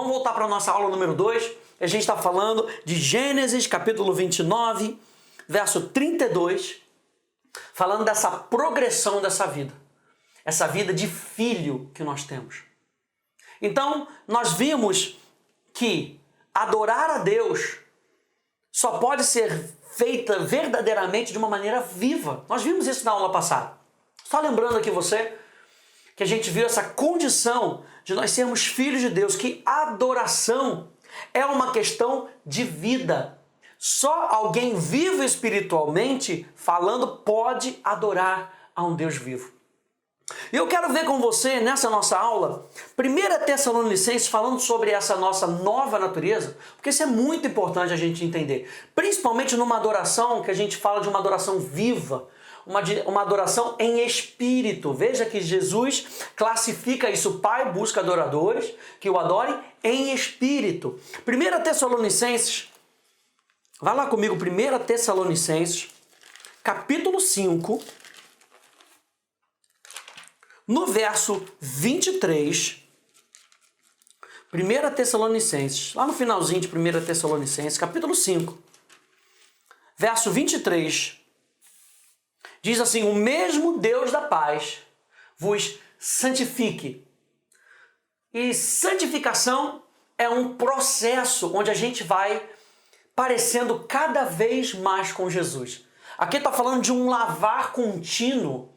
Vamos voltar para a nossa aula número 2. A gente está falando de Gênesis, capítulo 29, verso 32, falando dessa progressão dessa vida. Essa vida de filho que nós temos. Então, nós vimos que adorar a Deus só pode ser feita verdadeiramente de uma maneira viva. Nós vimos isso na aula passada. Só lembrando aqui você que a gente viu essa condição de nós sermos filhos de Deus, que adoração é uma questão de vida. Só alguém vivo espiritualmente falando pode adorar a um Deus vivo. E eu quero ver com você, nessa nossa aula, 1 Tessalonicenses, falando sobre essa nossa nova natureza, porque isso é muito importante a gente entender. Principalmente numa adoração que a gente fala de uma adoração viva, uma adoração em espírito. Veja que Jesus classifica isso. O Pai busca adoradores que o adorem em espírito. 1 Tessalonicenses, vai lá comigo, 1 Tessalonicenses, capítulo 5, no verso 23, 1 Tessalonicenses, lá no finalzinho de 1 Tessalonicenses, capítulo 5, verso 23, diz assim: o mesmo Deus da paz vos santifique. E santificação é um processo onde a gente vai parecendo cada vez mais com Jesus. Aqui está falando de um lavar contínuo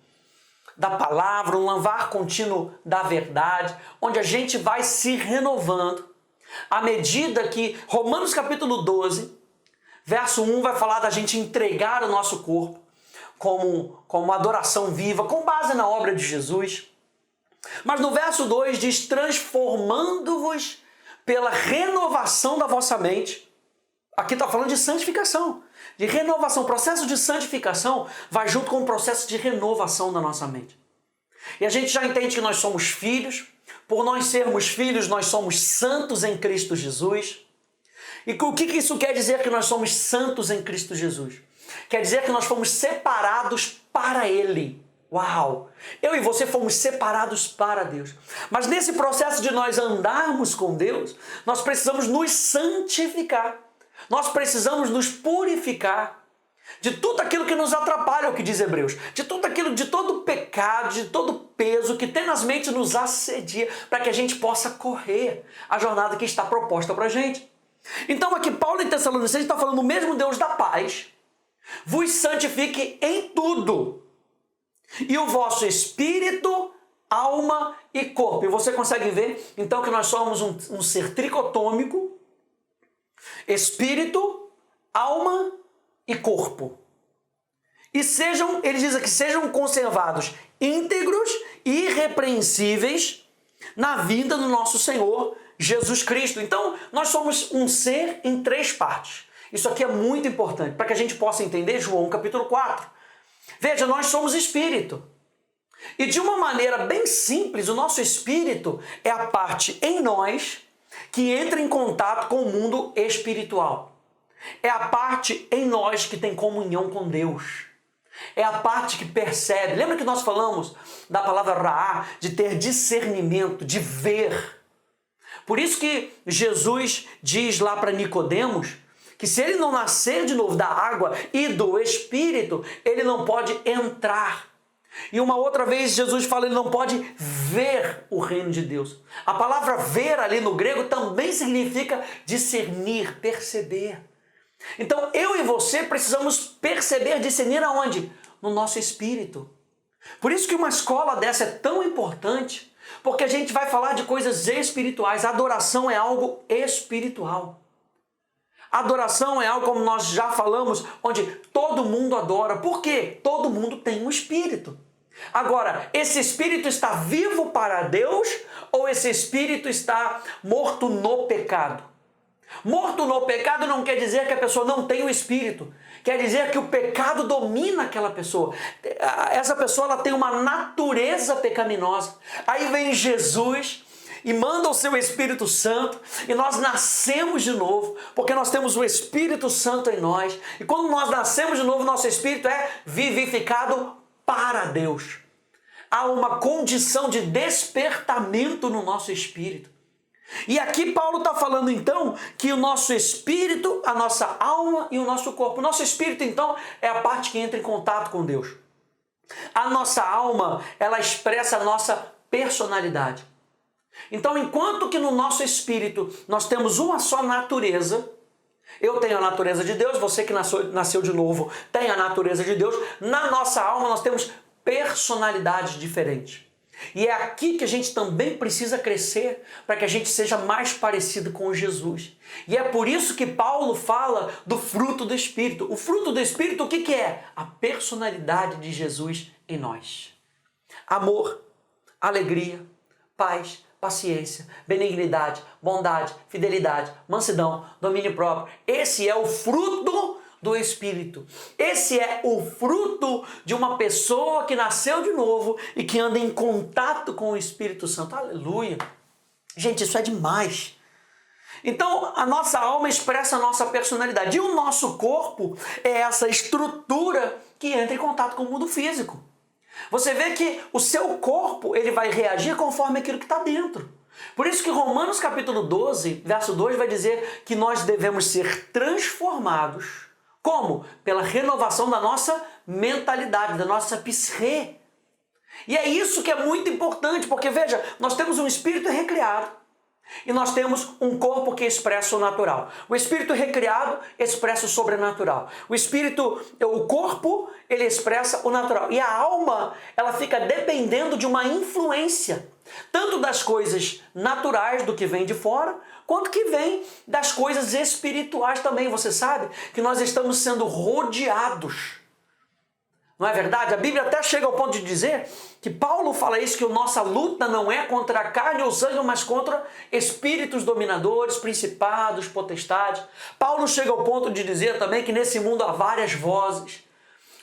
da palavra, um lavar contínuo da verdade, onde a gente vai se renovando à medida que Romanos capítulo 12, verso 1 vai falar da gente entregar o nosso corpo como uma adoração viva, com base na obra de Jesus. Mas no verso 2 diz: transformando-vos pela renovação da vossa mente. Aqui está falando de santificação, de renovação. O processo de santificação vai junto com o processo de renovação da nossa mente. E a gente já entende que nós somos filhos. Por nós sermos filhos, nós somos santos em Cristo Jesus. E o que isso quer dizer que nós somos santos em Cristo Jesus? Quer dizer que nós fomos separados para Ele. Uau! Eu e você fomos separados para Deus. Mas nesse processo de nós andarmos com Deus, nós precisamos nos santificar. Nós precisamos nos purificar de tudo aquilo que nos atrapalha, é o que diz Hebreus. De tudo aquilo, de todo pecado, de todo peso que tenazmente nos assedia, para que a gente possa correr a jornada que está proposta para a gente. Então aqui Paulo em Tessalonicenses está falando: o mesmo Deus da paz vos santifique em tudo, e o vosso espírito, alma e corpo. E você consegue ver então que nós somos um ser tricotômico: espírito, alma e corpo. E ele diz aqui, sejam conservados íntegros e irrepreensíveis na vinda do nosso Senhor Jesus Cristo. Então nós somos um ser em 3 partes. Isso aqui é muito importante para que a gente possa entender João capítulo 4. Veja, nós somos espírito. E de uma maneira bem simples, o nosso espírito é a parte em nós que entra em contato com o mundo espiritual. É a parte em nós que tem comunhão com Deus. É a parte que percebe. Lembra que nós falamos da palavra ra'á, de ter discernimento, de ver. Por isso que Jesus diz lá para Nicodemos que se ele não nascer de novo da água e do Espírito, ele não pode entrar. E uma outra vez Jesus fala, ele não pode ver o reino de Deus. A palavra ver ali no grego também significa discernir, perceber. Então eu e você precisamos perceber, discernir aonde? No nosso espírito. Por isso que uma escola dessa é tão importante, porque a gente vai falar de coisas espirituais. A adoração é algo espiritual. Adoração é algo, como nós já falamos, onde todo mundo adora. Por quê? Todo mundo tem um espírito. Agora, esse espírito está vivo para Deus ou esse espírito está morto no pecado? Morto no pecado não quer dizer que a pessoa não tem o espírito. Quer dizer que o pecado domina aquela pessoa. Essa pessoa ela tem uma natureza pecaminosa. Aí vem Jesus e manda o seu Espírito Santo e nós nascemos de novo, porque nós temos o Espírito Santo em nós. E quando nós nascemos de novo, nosso espírito é vivificado para Deus. Há uma condição de despertamento no nosso espírito. E aqui Paulo está falando então que o nosso espírito, a nossa alma e o nosso corpo. O nosso espírito então é a parte que entra em contato com Deus. A nossa alma, ela expressa a nossa personalidade. Então, enquanto que no nosso espírito nós temos uma só natureza, eu tenho a natureza de Deus, você que nasceu de novo tem a natureza de Deus, na nossa alma nós temos personalidades diferentes. E é aqui que a gente também precisa crescer para que a gente seja mais parecido com Jesus. E é por isso que Paulo fala do fruto do Espírito. O fruto do Espírito, o que é? A personalidade de Jesus em nós. Amor, alegria, paz, paciência, benignidade, bondade, fidelidade, mansidão, domínio próprio. Esse é o fruto do Espírito. Esse é o fruto de uma pessoa que nasceu de novo e que anda em contato com o Espírito Santo. Aleluia! Gente, isso é demais. Então, a nossa alma expressa a nossa personalidade. E o nosso corpo é essa estrutura que entra em contato com o mundo físico. Você vê que o seu corpo ele vai reagir conforme aquilo que está dentro. Por isso que Romanos capítulo 12, verso 2 vai dizer que nós devemos ser transformados. Como? Pela renovação da nossa mentalidade, da nossa psique. E é isso que é muito importante, porque veja, nós temos um espírito recriado e nós temos um corpo que expressa o natural. O espírito recriado expressa o sobrenatural. O corpo, ele expressa o natural. E a alma, ela fica dependendo de uma influência, tanto das coisas naturais, do que vem de fora, quanto que vem das coisas espirituais também. Você sabe que nós estamos sendo rodeados. Não é verdade? A Bíblia até chega ao ponto de dizer que Paulo fala isso, que a nossa luta não é contra a carne ou sangue, mas contra espíritos dominadores, principados, potestades. Paulo chega ao ponto de dizer também que nesse mundo há várias vozes.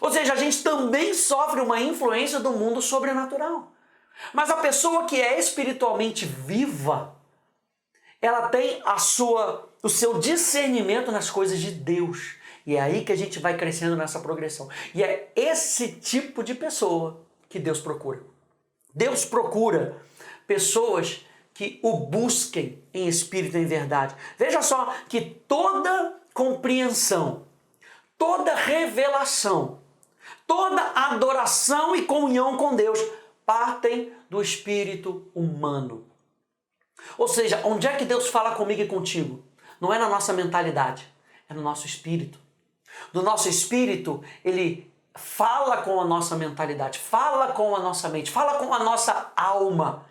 Ou seja, a gente também sofre uma influência do mundo sobrenatural. Mas a pessoa que é espiritualmente viva, ela tem o seu discernimento nas coisas de Deus. E é aí que a gente vai crescendo nessa progressão. E é esse tipo de pessoa que Deus procura. Deus procura pessoas que o busquem em espírito e em verdade. Veja só que toda compreensão, toda revelação, toda adoração e comunhão com Deus partem do espírito humano. Ou seja, onde é que Deus fala comigo e contigo? Não é na nossa mentalidade, é no nosso espírito. Do nosso espírito, ele fala com a nossa mentalidade, fala com a nossa mente, fala com a nossa alma.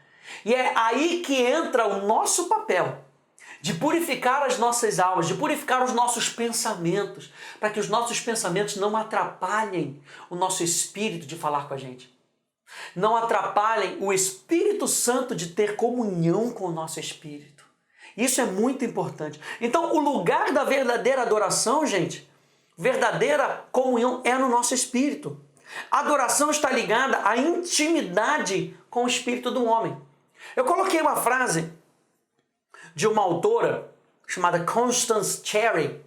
E é aí que entra o nosso papel de purificar as nossas almas, de purificar os nossos pensamentos, para que os nossos pensamentos não atrapalhem o nosso espírito de falar com a gente. Não atrapalhem o Espírito Santo de ter comunhão com o nosso espírito. Isso é muito importante. Então, o lugar da verdadeira adoração, gente, verdadeira comunhão é no nosso espírito. A adoração está ligada à intimidade com o espírito do homem. Eu coloquei uma frase de uma autora chamada Constance Cherry.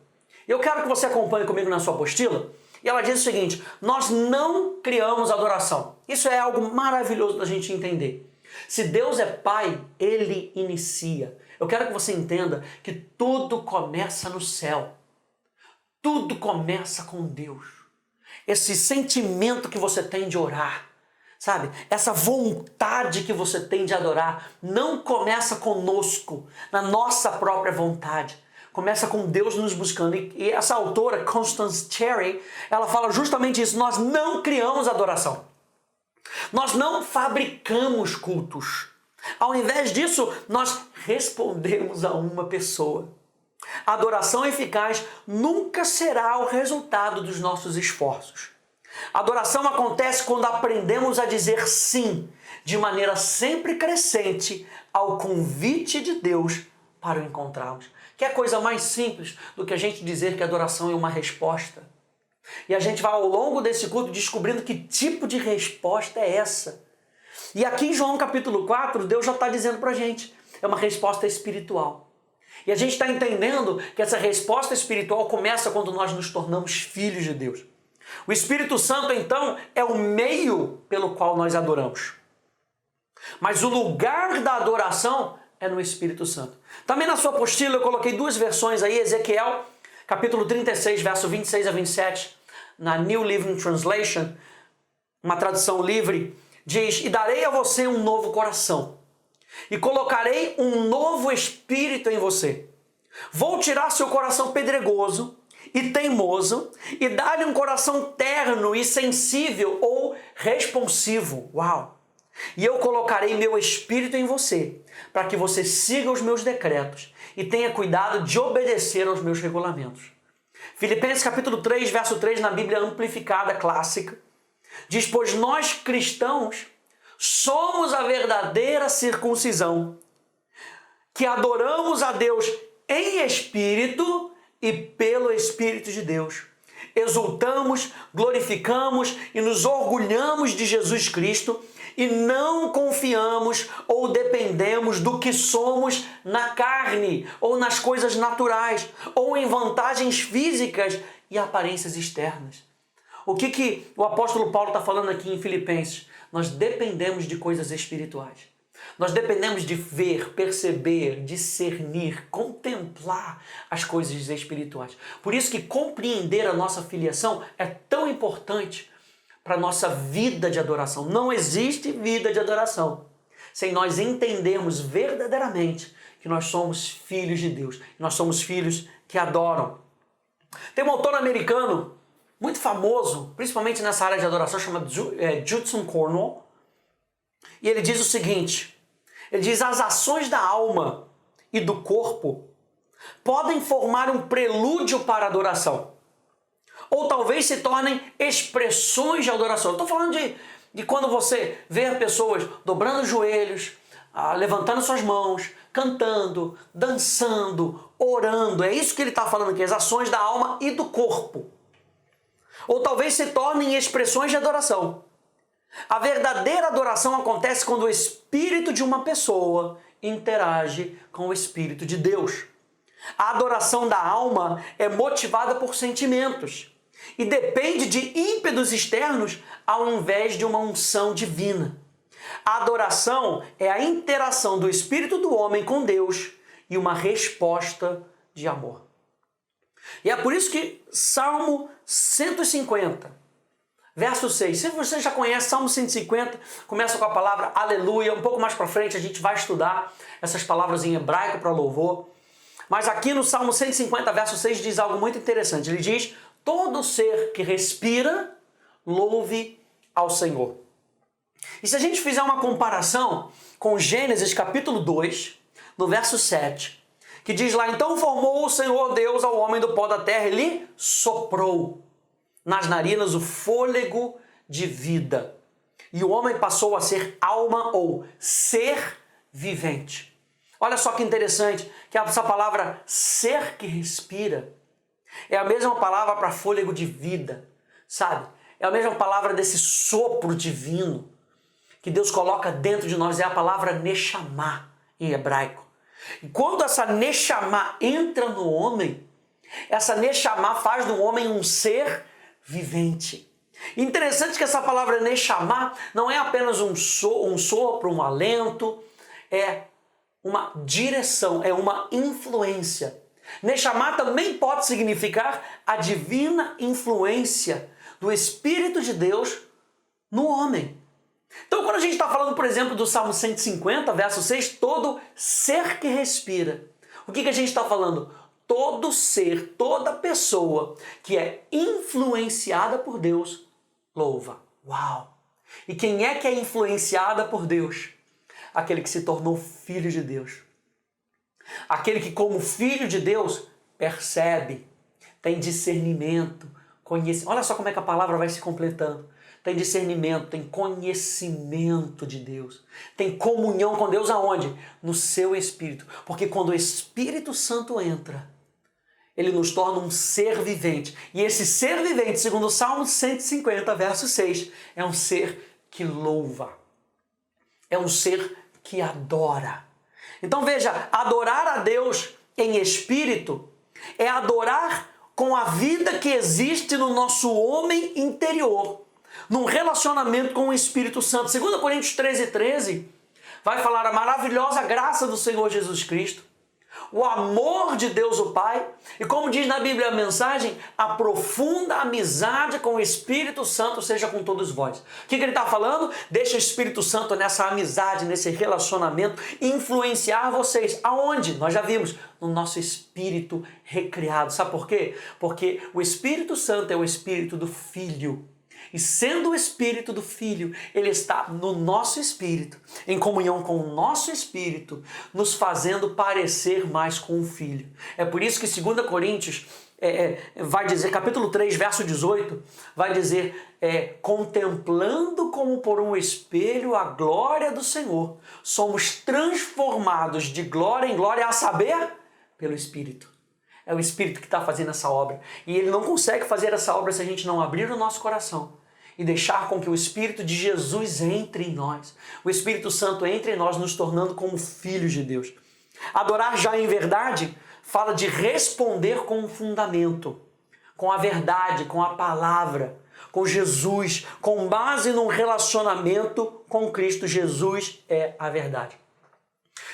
Eu quero que você acompanhe comigo na sua apostila. E ela diz o seguinte: nós não criamos adoração. Isso é algo maravilhoso da gente entender. Se Deus é Pai, Ele inicia. Eu quero que você entenda que tudo começa no céu. Tudo começa com Deus. Esse sentimento que você tem de orar, sabe? Essa vontade que você tem de adorar, não começa conosco, na nossa própria vontade. Começa com Deus nos buscando. E essa autora, Constance Cherry, ela fala justamente isso. Nós não criamos adoração. Nós não fabricamos cultos. Ao invés disso, nós respondemos a uma pessoa. A adoração eficaz nunca será o resultado dos nossos esforços. A adoração acontece quando aprendemos a dizer sim, de maneira sempre crescente, ao convite de Deus para o encontrarmos. Que é coisa mais simples do que a gente dizer que a adoração é uma resposta. E a gente vai ao longo desse culto descobrindo que tipo de resposta é essa. E aqui em João capítulo 4, Deus já está dizendo para a gente, é uma resposta espiritual. E a gente está entendendo que essa resposta espiritual começa quando nós nos tornamos filhos de Deus. O Espírito Santo, então, é o meio pelo qual nós adoramos. Mas o lugar da adoração é no Espírito Santo. Também na sua apostila eu coloquei duas versões aí, Ezequiel, capítulo 36, verso 26 a 27, na New Living Translation, uma tradução livre, diz: e darei a você um novo coração, e colocarei um novo espírito em você. Vou tirar seu coração pedregoso e teimoso e dar-lhe um coração terno e sensível ou responsivo. Uau! E eu colocarei meu espírito em você, para que você siga os meus decretos e tenha cuidado de obedecer aos meus regulamentos. Filipenses capítulo 3, verso 3, na Bíblia Amplificada Clássica, diz: pois nós cristãos somos a verdadeira circuncisão, que adoramos a Deus em espírito e pelo Espírito de Deus. Exultamos, glorificamos e nos orgulhamos de Jesus Cristo e não confiamos ou dependemos do que somos na carne ou nas coisas naturais ou em vantagens físicas e aparências externas. O que o apóstolo Paulo está falando aqui em Filipenses? Nós dependemos de coisas espirituais. Nós dependemos de ver, perceber, discernir, contemplar as coisas espirituais. Por isso que compreender a nossa filiação é tão importante para a nossa vida de adoração. Não existe vida de adoração sem nós entendermos verdadeiramente que nós somos filhos de Deus. Nós somos filhos que adoram. Tem um autor americano muito famoso, principalmente nessa área de adoração, chamado Judson Cornwall. E ele diz o seguinte, ele diz: as ações da alma e do corpo podem formar um prelúdio para a adoração, ou talvez se tornem expressões de adoração. Eu estou falando de quando você vê pessoas dobrando os joelhos, levantando suas mãos, cantando, dançando, orando. É isso que ele está falando aqui, as ações da alma e do corpo. Ou talvez se tornem expressões de adoração. A verdadeira adoração acontece quando o espírito de uma pessoa interage com o Espírito de Deus. A adoração da alma é motivada por sentimentos e depende de ímpetos externos ao invés de uma unção divina. A adoração é a interação do espírito do homem com Deus e uma resposta de amor. E é por isso que Salmo 150, verso 6. Se você já conhece Salmo 150, começa com a palavra aleluia. Um pouco mais para frente a gente vai estudar essas palavras em hebraico para louvor. Mas aqui no Salmo 150, verso 6, diz algo muito interessante. Ele diz: todo ser que respira, louve ao Senhor. E se a gente fizer uma comparação com Gênesis capítulo 2, no verso 7, que diz lá: então formou o Senhor Deus ao homem do pó da terra e lhe soprou nas narinas o fôlego de vida. E o homem passou a ser alma ou ser vivente. Olha só que interessante, que essa palavra ser que respira é a mesma palavra para fôlego de vida, sabe? É a mesma palavra desse sopro divino que Deus coloca dentro de nós, é a palavra Neshama em hebraico. E quando essa Neshama entra no homem, essa Neshama faz do homem um ser vivente. Interessante que essa palavra Neshama não é apenas um sopro, um alento, é uma direção, é uma influência. Neshama também pode significar a divina influência do Espírito de Deus no homem. Então, quando a gente está falando, por exemplo, do Salmo 150, verso 6, todo ser que respira, o que a gente está falando? Todo ser, toda pessoa que é influenciada por Deus, louva. Uau! E quem é que é influenciada por Deus? Aquele que se tornou filho de Deus. Aquele que, como filho de Deus, percebe, tem discernimento, conhece. Olha só como é que a palavra vai se completando. Tem discernimento, tem conhecimento de Deus, tem comunhão com Deus aonde? No seu Espírito. Porque quando o Espírito Santo entra, ele nos torna um ser vivente. E esse ser vivente, segundo o Salmo 150, verso 6, é um ser que louva. É um ser que adora. Então veja, adorar a Deus em espírito é adorar com a vida que existe no nosso homem interior, num relacionamento com o Espírito Santo. 2 Coríntios 13, vai falar a maravilhosa graça do Senhor Jesus Cristo, o amor de Deus o Pai e, como diz na Bíblia a mensagem, a profunda amizade com o Espírito Santo seja com todos vós. O que ele está falando? Deixa o Espírito Santo nessa amizade, nesse relacionamento, influenciar vocês. Aonde? Nós já vimos, no nosso espírito recriado. Sabe por quê? Porque o Espírito Santo é o Espírito do Filho. E sendo o Espírito do Filho, ele está no nosso espírito, em comunhão com o nosso espírito, nos fazendo parecer mais com o Filho. É por isso que 2 Coríntios vai dizer, capítulo 3, verso 18, vai dizer, contemplando como por um espelho a glória do Senhor, somos transformados de glória em glória, a saber, pelo Espírito. É o Espírito que está fazendo essa obra. E ele não consegue fazer essa obra se a gente não abrir o nosso coração e deixar com que o Espírito de Jesus entre em nós. O Espírito Santo entre em nós, nos tornando como filhos de Deus. Adorar já em verdade fala de responder com um fundamento, com a verdade, com a palavra, com Jesus, com base num relacionamento com Cristo. Jesus é a verdade.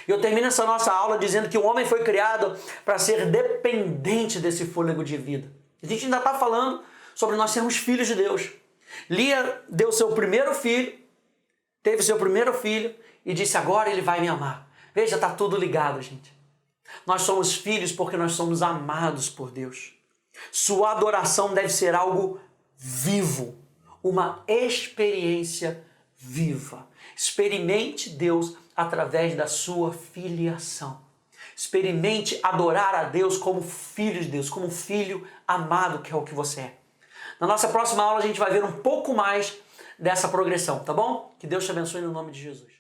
E eu termino essa nossa aula dizendo que o homem foi criado para ser dependente desse fôlego de vida. A gente ainda está falando sobre nós sermos filhos de Deus. Lia deu seu primeiro filho, teve seu primeiro filho e disse, agora ele vai me amar. Veja, está tudo ligado, gente. Nós somos filhos porque nós somos amados por Deus. Sua adoração deve ser algo vivo, uma experiência viva. Experimente Deus através da sua filiação. Experimente adorar a Deus como filho de Deus, como filho amado, que é o que você é. Na nossa próxima aula a gente vai ver um pouco mais dessa progressão, tá bom? Que Deus te abençoe no nome de Jesus.